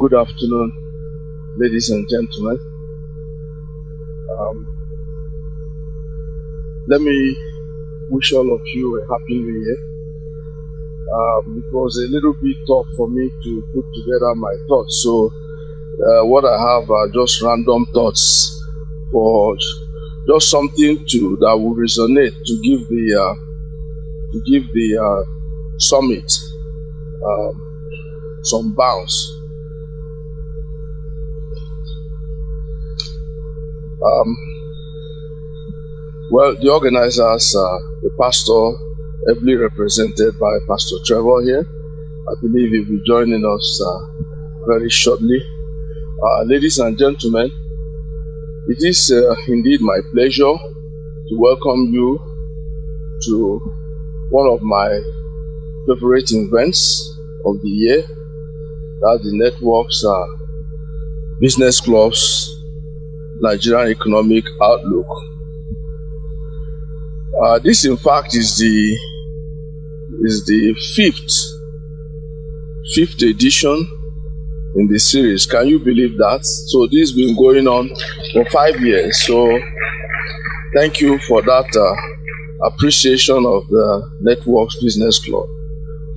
Good afternoon, ladies and gentlemen. Let me wish all of you a happy new year. It was a little bit tough for me to put together my thoughts, so what I have are just random thoughts for just something that will resonate to give the summit some bounce. Well, the organizers, the pastor, ably represented by Pastor Trevor here. I believe he'll be joining us very shortly. Ladies and gentlemen, it is indeed my pleasure to welcome you to one of my favorite events of the year. That's the Network's Business Club's Nigerian Economic Outlook. This, in fact, is the fifth edition in the series. Can you believe that? So this has been going on for 5 years. So thank you for that appreciation of the Networks Business Club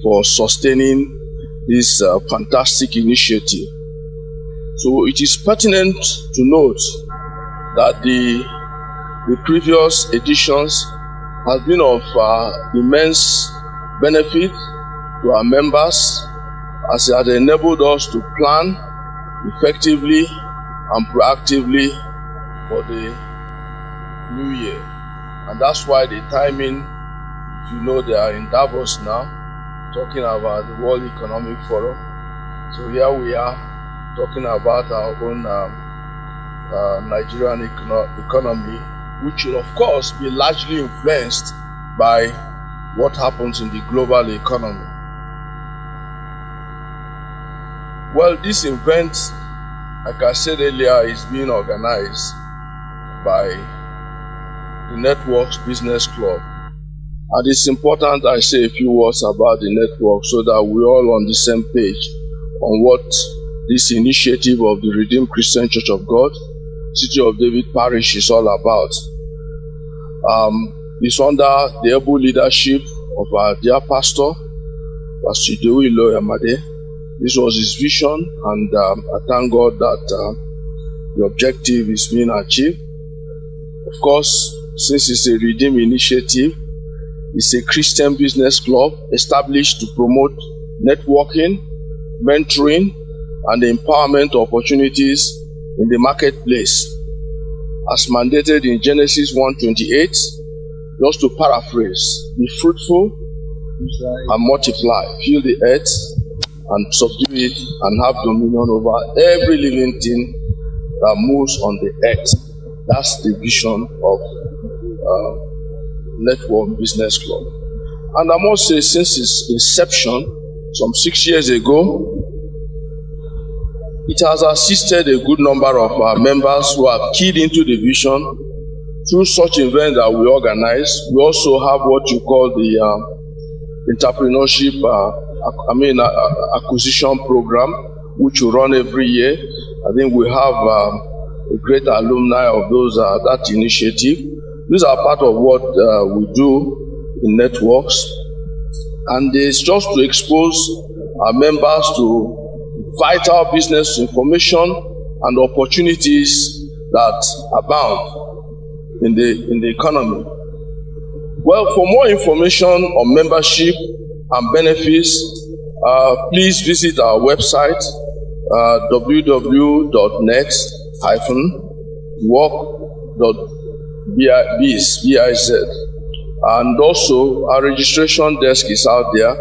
for sustaining this fantastic initiative. So it is pertinent to note that the previous editions has been of immense benefit to our members, as it has enabled us to plan effectively and proactively for the new year. And that's why the timing, you know, they are in Davos now, talking about the World Economic Forum. So here we are talking about our own Nigerian economy, which will of course be largely influenced by what happens in the global economy. Well, this event, like I said earlier, is being organized by the Networks Business Club. And it's important I say a few words about the network so that we're all on the same page on what this initiative of the Redeemed Christian Church of God, City of David Parish, is all about. It's under the able leadership of our dear pastor, Pastor Idowu Yamade. This was his vision, and I thank God that the objective is being achieved. Of course, since it's a Redeemed initiative, it's a Christian business club established to promote networking, mentoring, and the empowerment opportunities in the marketplace, as mandated in Genesis 1:28. Just to paraphrase, be fruitful and multiply, fill the earth and subdue it, and have dominion over every living thing that moves on the earth. That's the vision of Network Business Club. And I must say, since its inception, some 6 years ago, it has assisted a good number of our members who have keyed into the vision through such events that we organize. We also have what you call the entrepreneurship acquisition program, which we run every year. I think we have a great alumni of that initiative. These are part of what we do in networks, and it's just to expose our members to vital business information and opportunities that abound in the economy. Well, for more information on membership and benefits, please visit our website, www.network.biz. And also, our registration desk is out there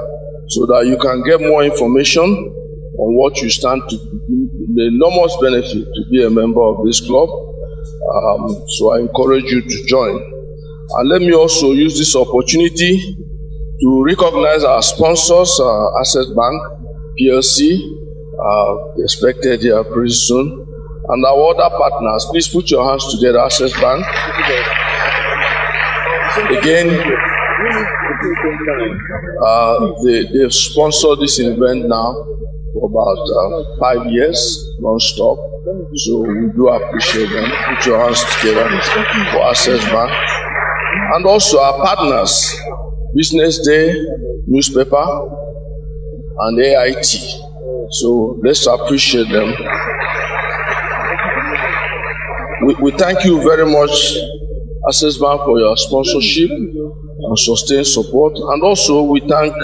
so that you can get more information on what you stand to do, the enormous benefit to be a member of this club. So I encourage you to join. And let me also use this opportunity to recognize our sponsors, Access Bank, PLC, expected here pretty soon, and our other partners. Please put your hands together, Access Bank. Again, they've sponsored this event now. for about 5 years, non-stop. So we do appreciate them. Put your hands together for Access Bank. And also our partners, Business Day, newspaper, and AIT. So let's appreciate them. We thank you very much, Access Bank, for your sponsorship and sustained support. And also we thank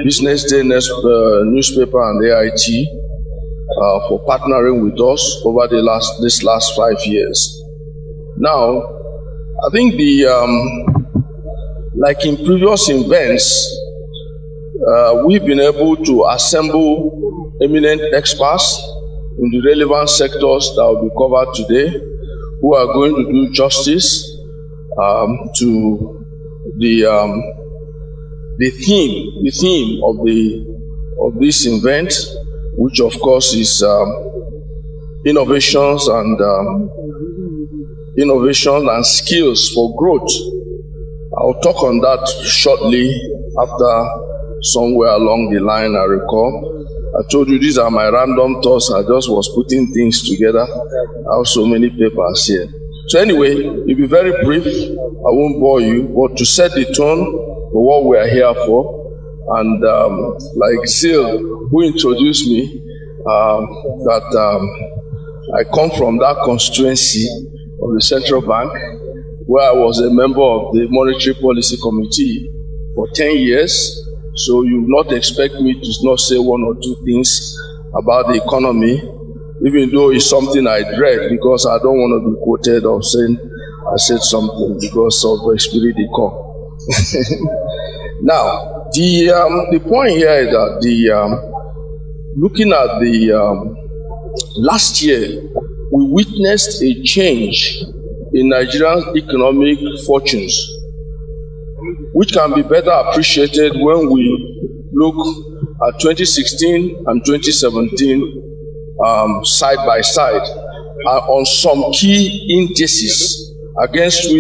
Business Day newspaper and AIT for partnering with us over this last 5 years. Now, I think like in previous events, we've been able to assemble eminent experts in the relevant sectors that will be covered today, who are going to do justice to the theme of this event, which of course is innovations and skills for growth. I'll talk on that shortly after somewhere along the line. I recall I told you these are my random thoughts. I just was putting things together. I have so many papers here. So anyway, it'll be very brief. I won't bore you, but to set the tone for what we are here for. And like Zil, who introduced me, I come from that constituency of the Central Bank, where I was a member of the Monetary Policy Committee for 10 years. So you will not expect me to not say one or two things about the economy, even though it's something I dread, because I don't want to be quoted of saying I said something because of the spirit they come. Now, the point here is that looking at last year, we witnessed a change in Nigerian economic fortunes, which can be better appreciated when we look at 2016 and 2017 side by side on some key indices against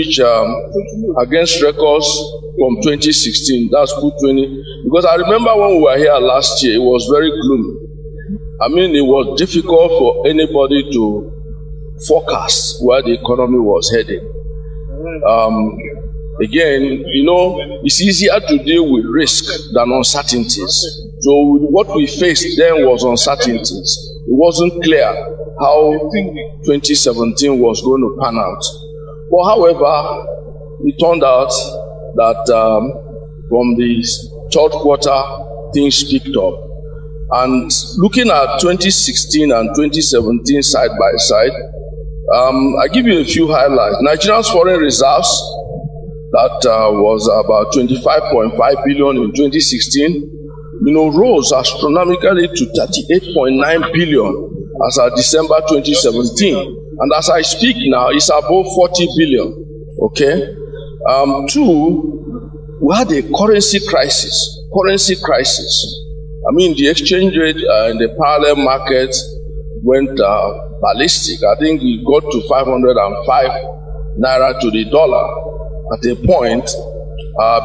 records from 2016. That's put 20, because I remember when we were here last year, it was very gloomy. I mean, it was difficult for anybody to forecast where the economy was heading. Again, it's easier to deal with risk than uncertainties. So what we faced then was uncertainties. It wasn't clear how 2017 was going to pan out. But however, it turned out that from the third quarter, things picked up. And looking at 2016 and 2017 side by side, I give you a few highlights. Nigeria's foreign reserves, that was about 25.5 billion in 2016, rose astronomically to 38.9 billion as of December 2017. And as I speak now, it's above 40 billion. Okay? Two, we had a currency crisis. I mean, the exchange rate in the parallel market went ballistic. I think it got to 505 naira to the dollar at a point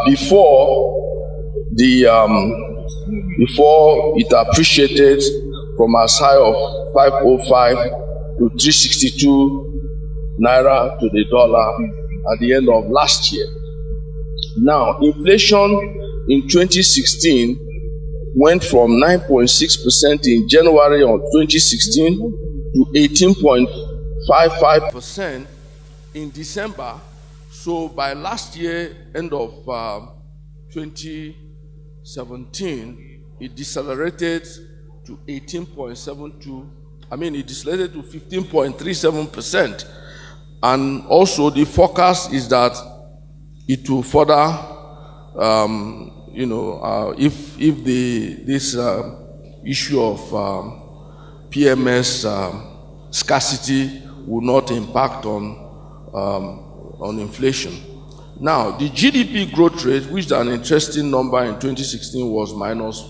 before it appreciated from as high of 505 to 362 naira to the dollar at the end of last year. Now, inflation in 2016 went from 9.6% in January of 2016 to 18.55% in December. So by last year, end of 2017, it decelerated to 18.72. It decelerated to 15.37%. And also the forecast is that it will further, if this issue of PMS scarcity will not impact on inflation. Now, the GDP growth rate, which is an interesting number in 2016, was minus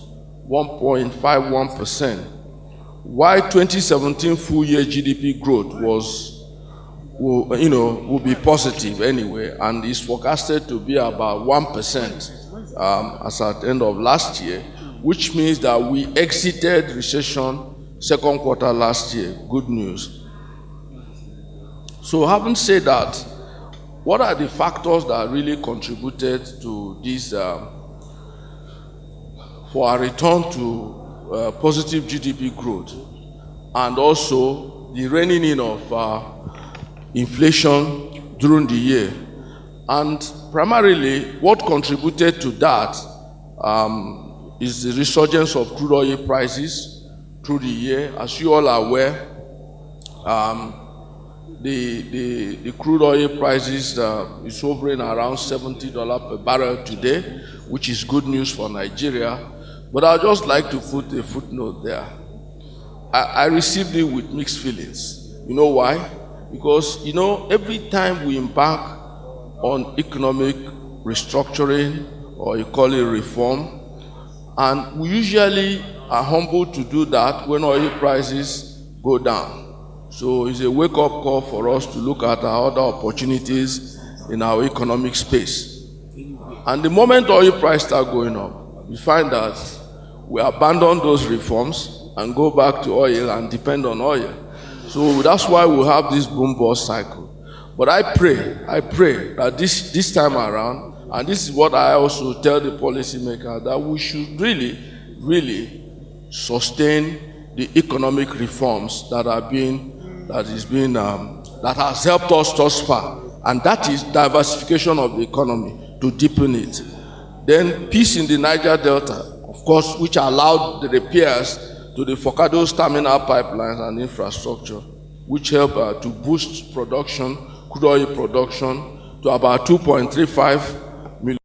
1.51%, while 2017 full year GDP growth will be positive anyway, and is forecasted to be about 1% as at the end of last year. which means that we exited recession second quarter last year. Good news. So having said that, what are the factors that really contributed to this, for our return to positive GDP growth, and also the reining in of inflation during the year? And primarily, what contributed to that is the resurgence of crude oil prices through the year. As you all are aware, the crude oil prices is hovering around $70 per barrel today, which is good news for Nigeria. But I'd just like to put a footnote there. I received it with mixed feelings. You know why? Because, every time we embark on economic restructuring, or you call it reform, and we usually are humbled to do that when oil prices go down. So it's a wake-up call for us to look at our other opportunities in our economic space. And the moment oil prices start going up, we find that we abandon those reforms and go back to oil and depend on oil. So that's why we have this boom-bust cycle. But I pray that this time around, and this is what I also tell the policymakers, that we should really sustain the economic reforms that has helped us thus far, and that is diversification of the economy to deepen it. Then peace in the Niger Delta, of course, which allowed the repairs to the Forcados terminal pipelines and infrastructure, which help to boost production, crude oil production, to about 2.35 million.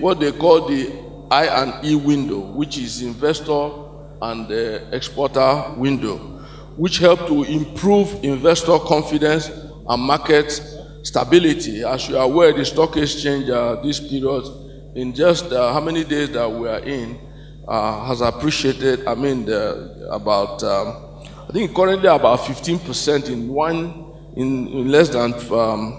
What they call the I&E window, which is investor and exporter window, which help to improve investor confidence and market stability. As you are aware, the stock exchange this period, in just how many days that we are in, has appreciated, about, I think currently about 15% in less than 20.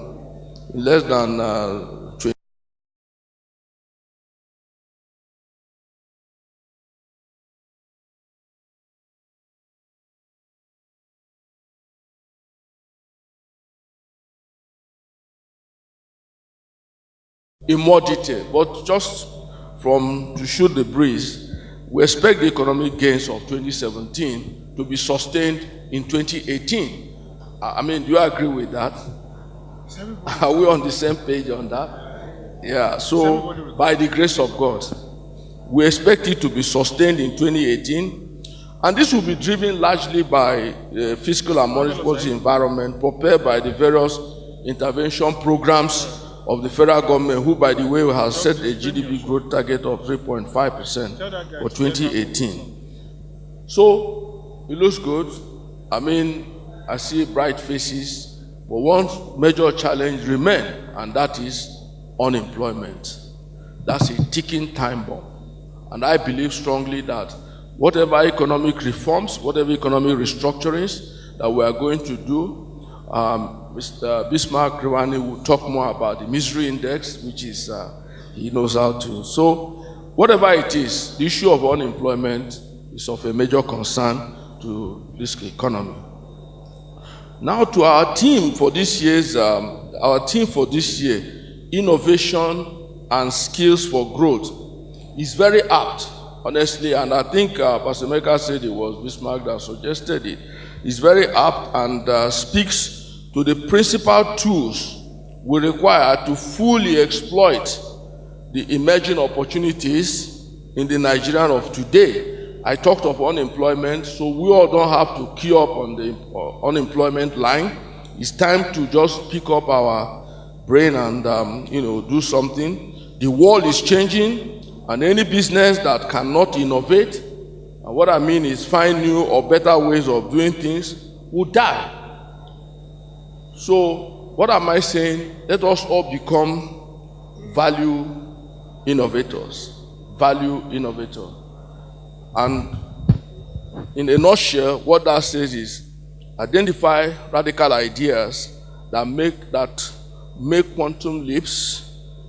In more detail, but just to shoot the breeze, we expect the economic gains of 2017 to be sustained in 2018. Do you agree with that? Are we on the same page on that? Yeah, so by the grace of God, we expect it to be sustained in 2018, and this will be driven largely by the fiscal and monetary policy environment prepared by the various intervention programs of the federal government, who, by the way, has set a GDP growth target of 3.5% for 2018. So it looks good. I see bright faces, but one major challenge remains, and that is unemployment. That's a ticking time bomb. And I believe strongly that whatever economic reforms, whatever economic restructurings that we are going to do, Mr. Bismarck Rewani will talk more about the misery index, which is, he knows how to. So, whatever it is, the issue of unemployment is of a major concern to this economy. Now, to our theme for this year, innovation and skills for growth, is very apt, honestly, and I think Pastor Mecca said it was Bismarck that suggested it. It's very apt and speaks to the principal tools we require to fully exploit the emerging opportunities in the Nigerian of today. I talked of unemployment, so we all don't have to queue up on the unemployment line. It's time to just pick up our brain and do something. The world is changing, and any business that cannot innovate, and what I mean is find new or better ways of doing things, will die. So, what am I saying? Let us all become value innovators. Value innovators. And in a nutshell, what that says is identify radical ideas that make quantum leaps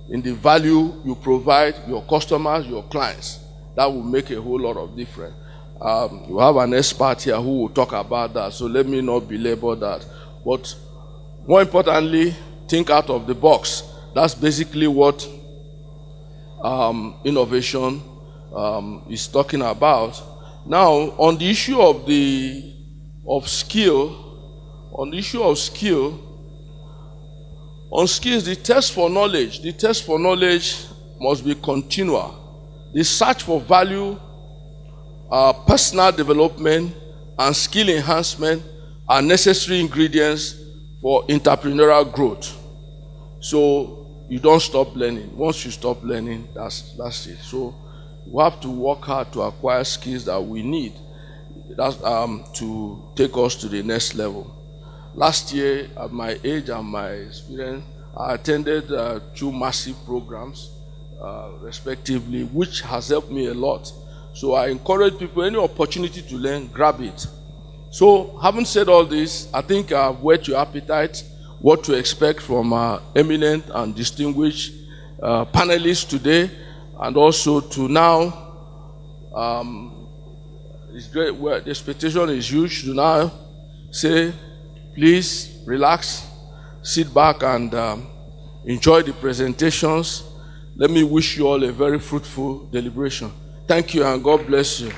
in the value you provide your customers, your clients. That will make a whole lot of difference. You have an expert here who will talk about that, so let me not belabor that. But more importantly, think out of the box. That's basically what innovation is talking about. Now, on the issue of skill, on skills, the test for knowledge must be continual. The search for value, personal development, and skill enhancement are necessary ingredients for entrepreneurial growth. So you don't stop learning. Once you stop learning, that's it. So we have to work hard to acquire skills that we need to take us to the next level. Last year, at my age and my experience, I attended 2 massive programs, respectively, which has helped me a lot. So I encourage people, any opportunity to learn, grab it. So having said all this, I think I've whet your appetite, what to expect from our eminent and distinguished panelists today, and also to now, it's great, where the expectation is huge, to now say, please relax, sit back and enjoy the presentations. Let me wish you all a very fruitful deliberation. Thank you and God bless you.